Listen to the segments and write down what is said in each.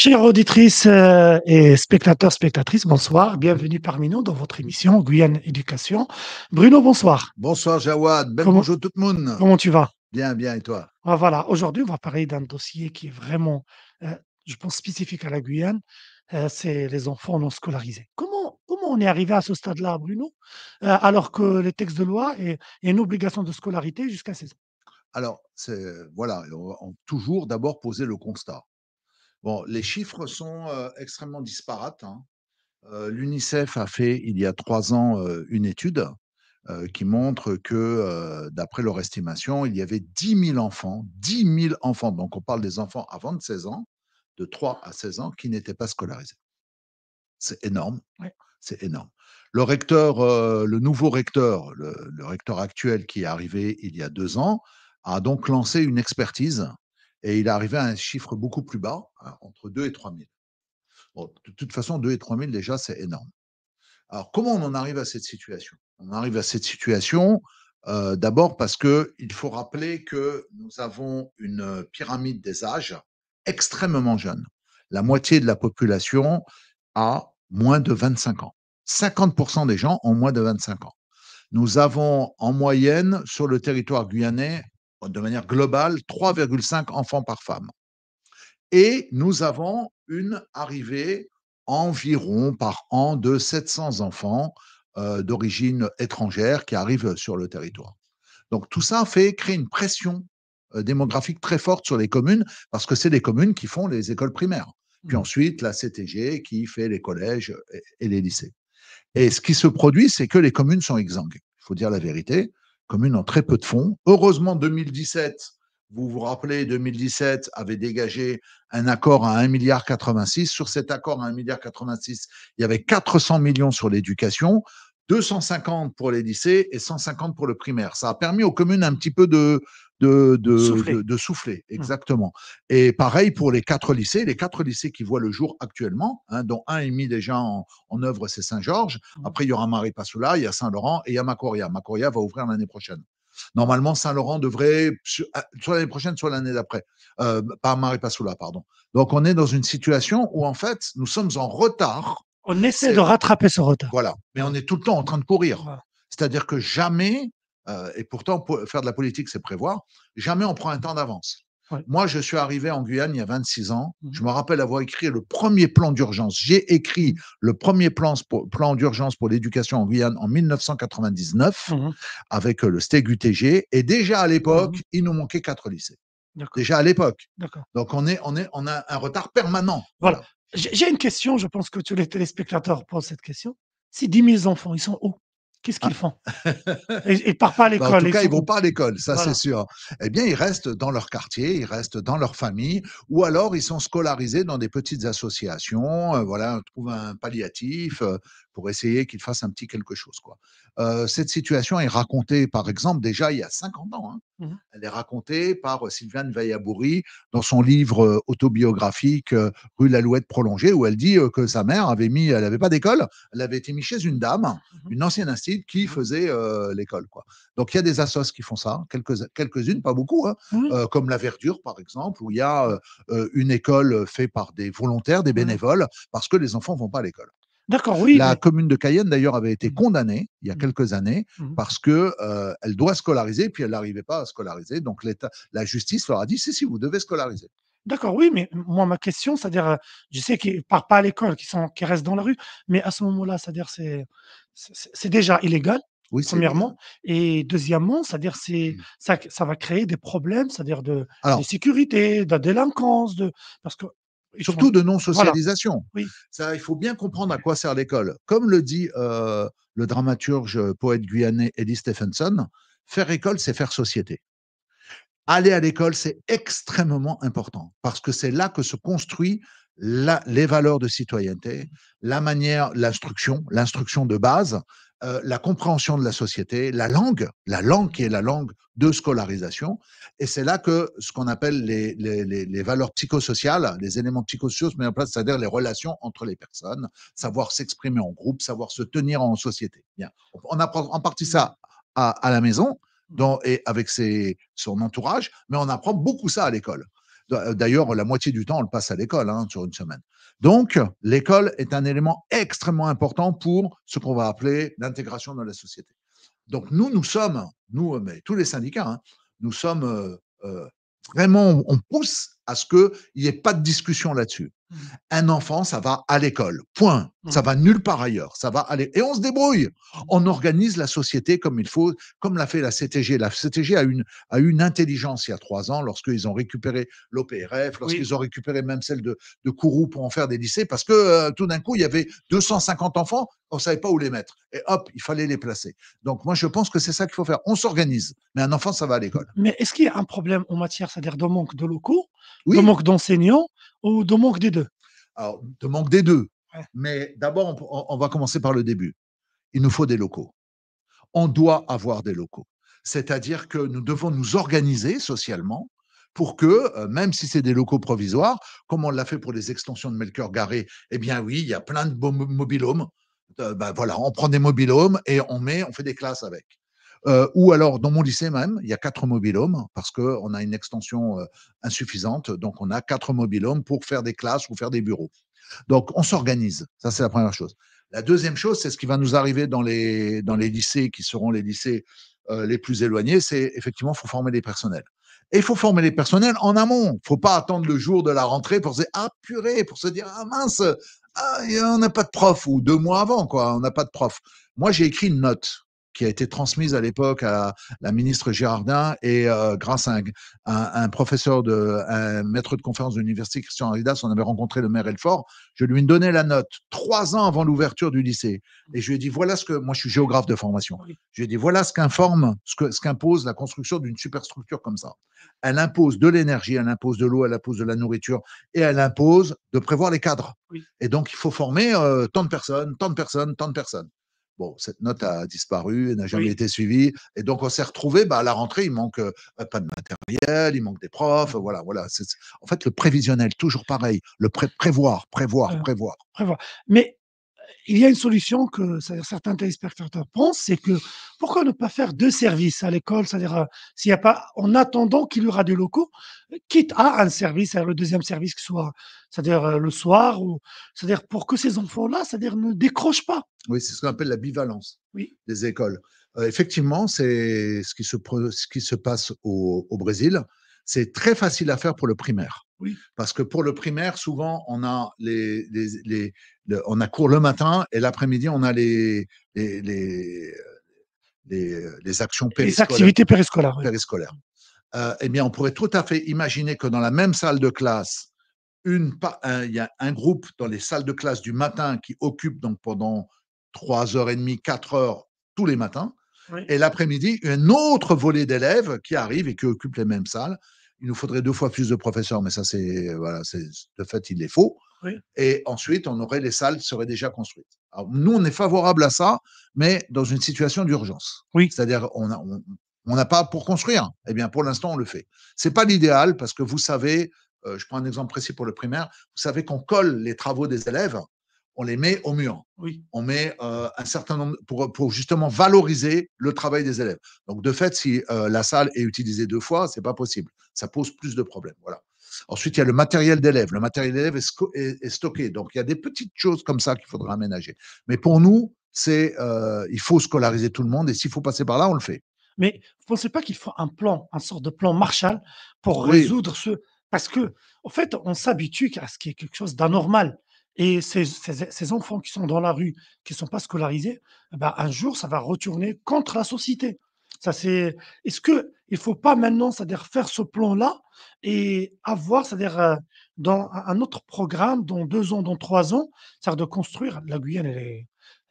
Chères auditrices et spectateurs, spectatrices, bonsoir. Bienvenue parmi nous dans votre émission Guyane Éducation. Bruno, bonsoir. Bonsoir Jawad, bel Comment, bonjour tout le monde. comment tu vas? Bien, bien, et toi? Voilà, aujourd'hui, on va parler d'un dossier qui est vraiment, euh, je pense, spécifique à la Guyane. C'est les enfants non scolarisés. Comment on est arrivé à ce stade-là, Bruno, alors que les textes de loi et une obligation de scolarité jusqu'à 16 ans? Alors, voilà, on va toujours d'abord poser le constat. Bon, les chiffres sont extrêmement disparates, hein. L'UNICEF a fait il y a 3 ans une étude qui montre que, d'après leur estimation, il y avait 10 000 enfants, donc on parle des enfants avant de 16 ans, de 3 à 16 ans, qui n'étaient pas scolarisés. C'est énorme. Ouais. C'est énorme. Le recteur, le nouveau recteur, le recteur actuel qui est arrivé il y a 2 ans, a donc lancé une expertise et il est arrivé à un chiffre beaucoup plus bas, hein, entre 2 et 3 000. Bon, de toute façon, 2 et 3 000 déjà, c'est énorme. Alors, comment on en arrive à cette situation? On arrive à cette situation, d'abord parce qu'il faut rappeler que nous avons une pyramide des âges extrêmement jeune. La moitié de la population a moins de 25 ans. 50 des gens ont moins de 25 ans. Nous avons en moyenne sur le territoire guyanais, de manière globale, 3,5 enfants par femme. Et nous avons une arrivée environ par an de 700 enfants d'origine étrangère qui arrivent sur le territoire. Donc tout ça crée une pression démographique très forte sur les communes parce que c'est les communes qui font les écoles primaires. Puis ensuite, la CTG qui fait les collèges et les lycées. Et ce qui se produit, c'est que les communes sont exsangues. Il faut dire la vérité. Les communes ont très peu de fonds. Heureusement, 2017, vous vous rappelez, 2017 avait dégagé un accord à 1,86 milliard. Sur cet accord à 1,86 milliard, il y avait 400 millions sur l'éducation, 250 pour les lycées et 150 pour le primaire. Ça a permis aux communes un petit peu de souffler, exactement. Et pareil pour les 4 lycées qui voient le jour actuellement, hein, dont un est mis déjà en œuvre, c'est Saint-Georges. Après, il y aura Maripasoula, il y a Saint-Laurent et il y a Macoria. Macoria va ouvrir l'année prochaine. Normalement, Saint-Laurent devrait, soit l'année prochaine, soit l'année d'après. Pas Maripasoula, pardon. Donc, on est dans une situation où, en fait, nous sommes en retard. On essaie de rattraper ce retard. Voilà. Mais on est tout le temps en train de courir. Voilà. C'est-à-dire que jamais, et pourtant, faire de la politique, c'est prévoir, jamais on prend un temps d'avance. Ouais. Moi, je suis arrivé en Guyane il y a 26 ans. Je me rappelle avoir écrit le premier plan d'urgence. J'ai écrit le premier plan d'urgence pour l'éducation en Guyane en 1999 avec le STEG UTG. Et déjà à l'époque, il nous manquait 4 lycées. Déjà à l'époque. Donc, on a un retard permanent. Voilà. J'ai une question, je pense que tous les téléspectateurs posent cette question. Ces 10 000 enfants, ils sont où? Qu'est-ce qu'ils font? Ils ne partent pas à l'école. En tout cas, ils ne vont pas à l'école, ça c'est sûr. Eh bien, ils restent dans leur quartier, ils restent dans leur famille, ou alors ils sont scolarisés dans des petites associations. Voilà, on trouve un palliatif pour essayer qu'ils fassent un petit quelque chose, quoi. Cette situation est racontée, par exemple, déjà il y a 50 ans. Hein. Elle est racontée par Sylviane Vaillabouri dans son livre autobiographique Rue l'Alouette prolongée, où elle dit que sa mère elle n'avait pas d'école, elle avait été mise chez une dame, une ancienne institut qui faisait l'école, quoi. Donc il y a des assos qui font ça, quelques-unes, pas beaucoup, hein, comme la Verdure par exemple, où il y a une école faite par des volontaires, des bénévoles, parce que les enfants ne vont pas à l'école. D'accord, oui. La commune de Cayenne, d'ailleurs, avait été condamnée il y a quelques années parce que elle doit scolariser, puis elle n'arrivait pas à scolariser. Donc la justice leur a dit si, vous devez scolariser. D'accord, oui, mais moi, ma question, c'est-à-dire, je sais qu'ils ne partent pas à l'école, qu'ils restent dans la rue, mais à ce moment-là, c'est-à-dire, c'est déjà illégal, oui, premièrement, et deuxièmement, c'est-à-dire, ça va créer des problèmes, c'est-à-dire de sécurité, de délinquance, parce que surtout de non-socialisation. Voilà. Oui. Ça, il faut bien comprendre à quoi sert l'école. Comme le dit le dramaturge, poète guyanais Eddie Stephenson, faire école, c'est faire société. Aller à l'école, c'est extrêmement important parce que c'est là que se construit les valeurs de citoyenneté, l'instruction de base, la compréhension de la société, la langue qui est la langue de scolarisation. Et c'est là que ce qu'on appelle les valeurs psychosociales, les éléments psychosociaux se mettent en place, c'est-à-dire les relations entre les personnes, savoir s'exprimer en groupe, savoir se tenir en société. Bien. On apprend en partie ça à la maison, et avec son entourage, mais on apprend beaucoup ça à l'école. D'ailleurs, la moitié du temps, on le passe à l'école, hein, sur une semaine. Donc, l'école est un élément extrêmement important pour ce qu'on va appeler l'intégration dans la société. Donc, nous sommes, nous, mais tous les syndicats, hein, nous sommes vraiment, on pousse à ce qu'il n'y ait pas de discussion là-dessus. Mmh. Un enfant, ça va à l'école. Point. Ça Mmh. va nulle part ailleurs. Ça va aller. Et on se débrouille. Mmh. On organise la société comme il faut, comme l'a fait la CTG. La CTG a eu une intelligence il y a 3 ans lorsqu'ils ont récupéré l'OPRF, Oui. lorsqu'ils ont récupéré même celle de Kourou pour en faire des lycées, parce que tout d'un coup, il y avait 250 enfants, on ne savait pas où les mettre. Et hop, il fallait les placer. Donc moi, je pense que c'est ça qu'il faut faire. On s'organise. Mais un enfant, ça va à l'école. Mais est-ce qu'il y a un problème en matière, c'est-à-dire de manque de locaux, de Oui. manque d'enseignants ou de manque des 2? Alors, te manque des deux. Ouais. Mais d'abord, on va commencer par le début. Il nous faut des locaux. On doit avoir des locaux. C'est-à-dire que nous devons nous organiser socialement pour que, même si c'est des locaux provisoires, comme on l'a fait pour les extensions de Melchior Garret, eh bien oui, il y a plein de mobilhomes. Ben voilà, on prend des mobilhomes et on fait des classes avec. Ou alors, dans mon lycée même, il y a 4 mobilhomes parce qu'on a une extension insuffisante. Donc, on a 4 mobilhomes pour faire des classes ou faire des bureaux. Donc, on s'organise. Ça, c'est la première chose. La deuxième chose, c'est ce qui va nous arriver dans les lycées qui seront les lycées les plus éloignés, c'est effectivement, il faut former les personnels. Et il faut former les personnels en amont. Il ne faut pas attendre le jour de la rentrée pour se dire ah purée, pour se dire ah mince, ah, on n'a pas de prof, ou 2 mois avant, quoi, on n'a pas de prof. Moi, j'ai écrit une note qui a été transmise à l'époque à la ministre Girardin et grâce à un professeur, un maître de conférence de l'université, Christian Aridas, on avait rencontré le maire Elfort. Je lui ai donné la note 3 ans avant l'ouverture du lycée. Et je lui ai dit, voilà ce que, moi je suis géographe de formation, Oui. je lui ai dit, voilà ce qu'informe, ce qu'impose la construction d'une superstructure comme ça. Elle impose de l'énergie, elle impose de l'eau, elle impose de la nourriture, et elle impose de prévoir les cadres. Oui. Et donc, il faut former tant de personnes, tant de personnes, tant de personnes. Bon, cette note a disparu, elle n'a jamais Oui. été suivie. Et donc, on s'est retrouvé, à la rentrée, il manque pas de matériel, il manque des profs. Voilà, voilà. En fait, le prévisionnel, toujours pareil. Le prévoir, prévoir, Heu, prévoir. Prévoir. Mais il y a une solution que c'est-à-dire certains téléspectateurs pensent, c'est que pourquoi ne pas faire 2 services à l'école? C'est-à-dire, s'il y a pas en attendant qu'il y aura des locaux, quitte à un service, c'est-à-dire le deuxième service qui soit c'est-à-dire, le soir ou c'est-à-dire pour que ces enfants-là, c'est-à-dire ne décrochent pas. Oui, c'est ce qu'on appelle la bivalence Oui. des écoles. Effectivement, c'est ce qui se passe au Brésil. C'est très facile à faire pour le primaire. Oui. Parce que pour le primaire, souvent, on a on a cours le matin et l'après-midi, on a les, les, les actions Les périscolaires. activités périscolaires, oui. périscolaires. Eh bien, on pourrait tout à fait imaginer que dans la même salle de classe, il y a un groupe dans les salles de classe du matin qui occupe donc pendant 3 h 30, 4 heures tous les matins, Oui. et l'après-midi, un autre volet d'élèves qui arrivent et qui occupent les mêmes salles. Il nous faudrait 2 fois plus de professeurs, mais ça, c'est voilà, de fait, il les faut. Oui. Et ensuite, les salles seraient déjà construites. Alors, nous, on est favorable à ça, mais dans une situation d'urgence. Oui. C'est-à-dire, on n'a pas pour construire. Eh bien, pour l'instant, on le fait. C'est pas l'idéal parce que vous savez, je prends un exemple précis pour le primaire, vous savez qu'on colle les travaux des élèves, on les met au mur. Oui. On met un certain nombre pour justement valoriser le travail des élèves. Donc, de fait, si la salle est utilisée 2 fois, c'est pas possible. Ça pose plus de problèmes. Voilà. Ensuite, il y a le matériel d'élève. Le matériel d'élève est stocké. Donc, il y a des petites choses comme ça qu'il faudra aménager. Mais pour nous, il faut scolariser tout le monde et s'il faut passer par là, on le fait. Mais vous ne pensez pas qu'il faut un plan, un sorte de plan Marshall pour Oui, résoudre ce parce qu'en fait, on s'habitue à ce qu'il y ait quelque chose d'anormal et ces enfants qui sont dans la rue, qui ne sont pas scolarisés, bah, un jour, ça va retourner contre la société. Ça, c'est est-ce qu'il ne faut pas maintenant, c'est-à-dire faire ce plan-là et avoir, c'est-à-dire, dans un autre programme, dans 2 ans, dans 3 ans, c'est-à-dire de construire la Guyane,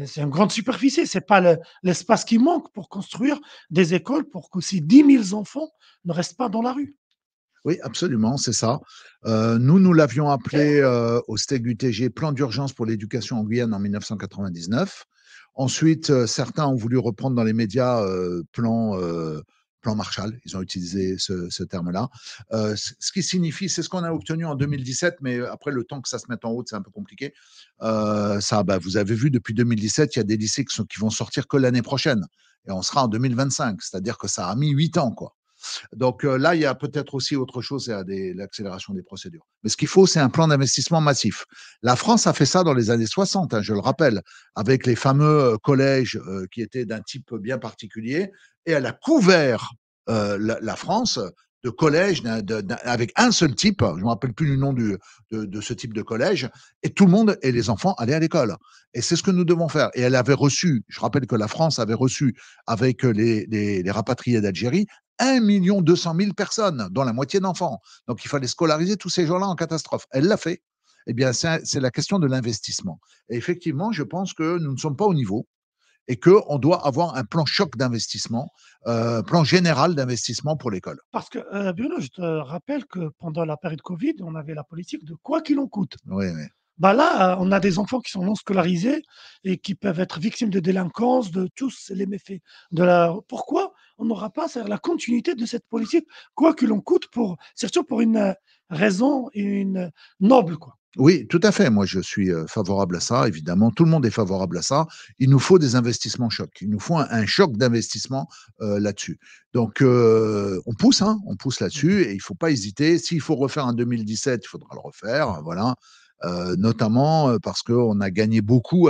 c'est une grande superficie, c'est pas l'espace qui manque pour construire des écoles pour que ces 10 000 enfants ne restent pas dans la rue. oui, absolument, c'est ça. Nous l'avions appelé au STEC UTG Plan d'urgence pour l'éducation en Guyane en 1999. Ensuite, certains ont voulu reprendre dans les médias plan Marshall. Ils ont utilisé ce terme-là. Ce qui signifie, c'est ce qu'on a obtenu en 2017, mais après le temps que ça se mette en route, c'est un peu compliqué. Vous avez vu, depuis 2017, il y a des lycées qui vont sortir que l'année prochaine. Et on sera en 2025, c'est-à-dire que ça a mis 8 ans, quoi. Donc là, il y a peut-être aussi autre chose, c'est l'accélération des procédures. Mais ce qu'il faut, c'est un plan d'investissement massif. La France a fait ça dans les années 60, hein, je le rappelle, avec les fameux collèges qui étaient d'un type bien particulier, et elle a couvert la France de collèges avec un seul type, je ne me rappelle plus du nom de ce type de collège, et tout le monde et les enfants allaient à l'école. Et c'est ce que nous devons faire. Et elle avait reçu, je rappelle que la France avait reçu, avec les rapatriés d'Algérie, 1 200 000 personnes, dont la moitié d'enfants. Donc il fallait scolariser tous ces gens-là en catastrophe. Elle l'a fait. Eh bien, c'est la question de l'investissement. Et effectivement, je pense que nous ne sommes pas au niveau et qu'on doit avoir un plan choc d'investissement, plan général d'investissement pour l'école. Parce que, Bruno, je te rappelle que pendant la période Covid, on avait la politique de quoi qu'il en coûte. Oui, oui. Bah là, on a des enfants qui sont non scolarisés et qui peuvent être victimes de délinquance, de tous les méfaits de la. Pourquoi on n'aura pas la continuité de cette politique, quoi qu'il en coûte, surtout pour une raison et une noble, quoi. Oui, tout à fait. Moi, je suis favorable à ça, évidemment. Tout le monde est favorable à ça. Il nous faut des investissements chocs. Il nous faut un choc d'investissement là-dessus. Donc, on pousse là-dessus et il ne faut pas hésiter. S'il faut refaire en 2017, il faudra le refaire. Voilà. Notamment parce qu'on a gagné beaucoup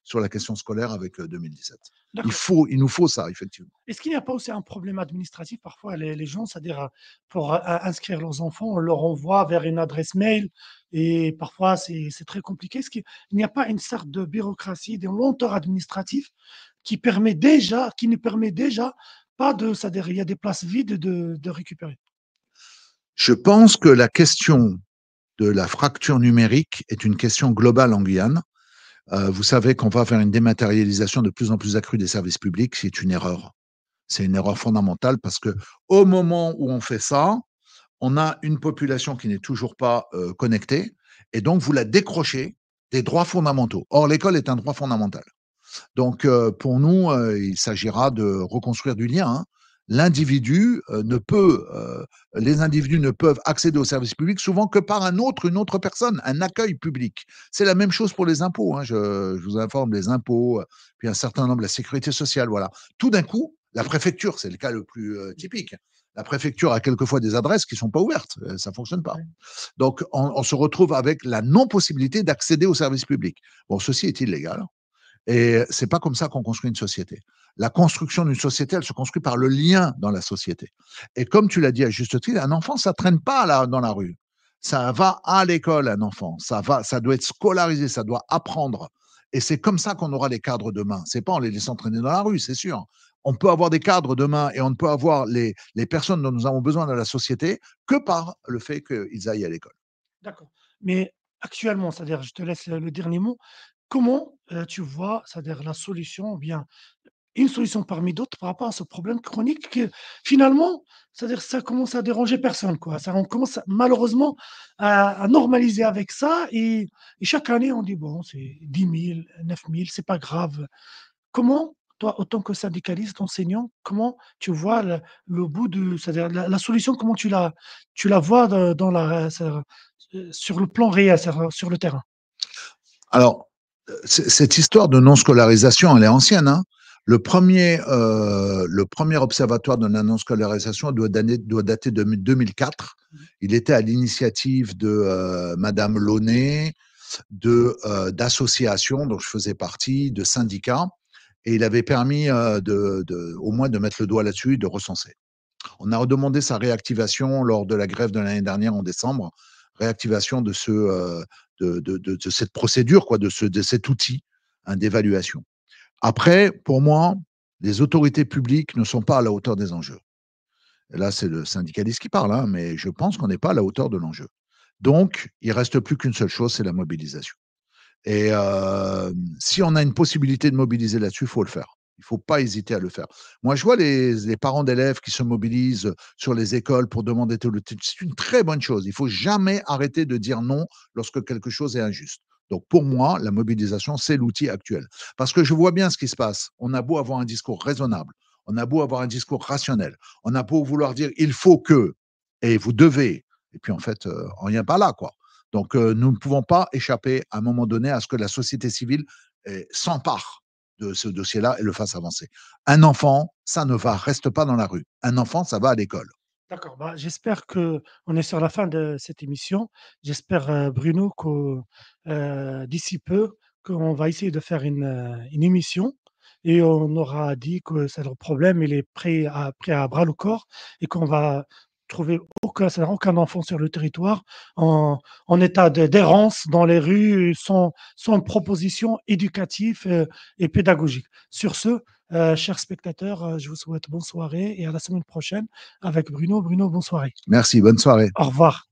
sur la question scolaire avec 2017. D'accord. Il nous faut ça, effectivement. Est-ce qu'il n'y a pas aussi un problème administratif? Parfois, les gens, c'est-à-dire pour inscrire leurs enfants, on leur envoie vers une adresse mail et parfois c'est très compliqué. Est-ce qu'il n'y a pas une sorte de bureaucratie, de lenteur administrative qui ne permet déjà pas de, c'est-à-dire il y a des places vides de récupérer? Je pense que la question de la fracture numérique est une question globale en Guyane. Vous savez qu'on va vers une dématérialisation de plus en plus accrue des services publics, c'est une erreur. C'est une erreur fondamentale parce que au moment où on fait ça, on a une population qui n'est toujours pas connectée et donc vous la décrochez des droits fondamentaux. Or, l'école est un droit fondamental. Donc, pour nous, il s'agira de reconstruire du lien, hein. L'individu les individus ne peuvent accéder aux services publics souvent que par une autre personne, un accueil public. C'est la même chose pour les impôts, hein. Je vous informe, les impôts, puis un certain nombre, la sécurité sociale, voilà. Tout d'un coup, la préfecture, c'est le cas le plus typique. La préfecture a quelquefois des adresses qui ne sont pas ouvertes, ça ne fonctionne pas. Oui. Donc, on se retrouve avec la non-possibilité d'accéder aux services publics. Bon, ceci est illégal. Et c'est pas comme ça qu'on construit une société. La construction d'une société, elle se construit par le lien dans la société. Et comme tu l'as dit à juste titre, un enfant, ça traîne pas là dans la rue. Ça va à l'école, un enfant. Ça doit être scolarisé, ça doit apprendre. Et c'est comme ça qu'on aura les cadres demain. C'est pas en les laissant traîner dans la rue, c'est sûr. On peut avoir des cadres demain et on ne peut avoir les personnes dont nous avons besoin dans la société que par le fait qu'ils aillent à l'école. D'accord. Mais actuellement, c'est-à-dire, je te laisse le dernier mot. Comment tu vois, c'est-à-dire la solution, ou bien une solution parmi d'autres par rapport à ce problème chronique que finalement, c'est-à-dire ça commence à déranger personne, quoi. Ça, on commence malheureusement à normaliser avec ça et chaque année on dit bon, c'est 10 000, 9 000, c'est pas grave. Comment, toi, autant que syndicaliste, enseignant, comment tu vois le bout de, c'est-à-dire la solution, comment tu la vois dans sur le plan réel, c'est-à-dire sur le terrain? Alors, cette histoire de non-scolarisation, elle est ancienne, hein. Le premier observatoire de la non-scolarisation doit dater de 2004. Mhm. Il était à l'initiative de Madame Launay, d'associations dont je faisais partie, de syndicats, et il avait permis au moins de mettre le doigt là-dessus et de recenser. On a redemandé sa réactivation lors de la grève de l'année dernière en décembre, réactivation de cette procédure, quoi, de cet outil, hein, d'évaluation. Après, pour moi, les autorités publiques ne sont pas à la hauteur des enjeux. Et là, c'est le syndicaliste qui parle, hein, mais je pense qu'on n'est pas à la hauteur de l'enjeu. Donc, il ne reste plus qu'une seule chose, c'est la mobilisation. Et si on a une possibilité de mobiliser là-dessus, il faut le faire. Il ne faut pas hésiter à le faire. Moi, je vois les parents d'élèves qui se mobilisent sur les écoles pour demander tout le temps. C'est une très bonne chose. Il ne faut jamais arrêter de dire non lorsque quelque chose est injuste. Donc, pour moi, la mobilisation, c'est l'outil actuel. Parce que je vois bien ce qui se passe. On a beau avoir un discours raisonnable, on a beau avoir un discours rationnel, on a beau vouloir dire il faut que, et vous devez, et puis en fait, on vient pas là, quoi. Donc, nous ne pouvons pas échapper à un moment donné à ce que la société civile s'empare de ce dossier-là et le fasse avancer. Un enfant, ça ne va reste pas dans la rue. Un enfant, ça va à l'école. D'accord, bah, j'espère qu'on est sur la fin de cette émission. J'espère, Bruno, que, d'ici peu, qu'on va essayer de faire une émission et on aura dit que c'est le problème, il est pris à bras le corps et qu'on va trouver aucun enfant sur le territoire en état d'errance dans les rues sans proposition éducative, et pédagogique. Sur ce, chers spectateurs, je vous souhaite bonne soirée et à la semaine prochaine avec Bruno. Bruno, bonne soirée. Merci, bonne soirée. Au revoir.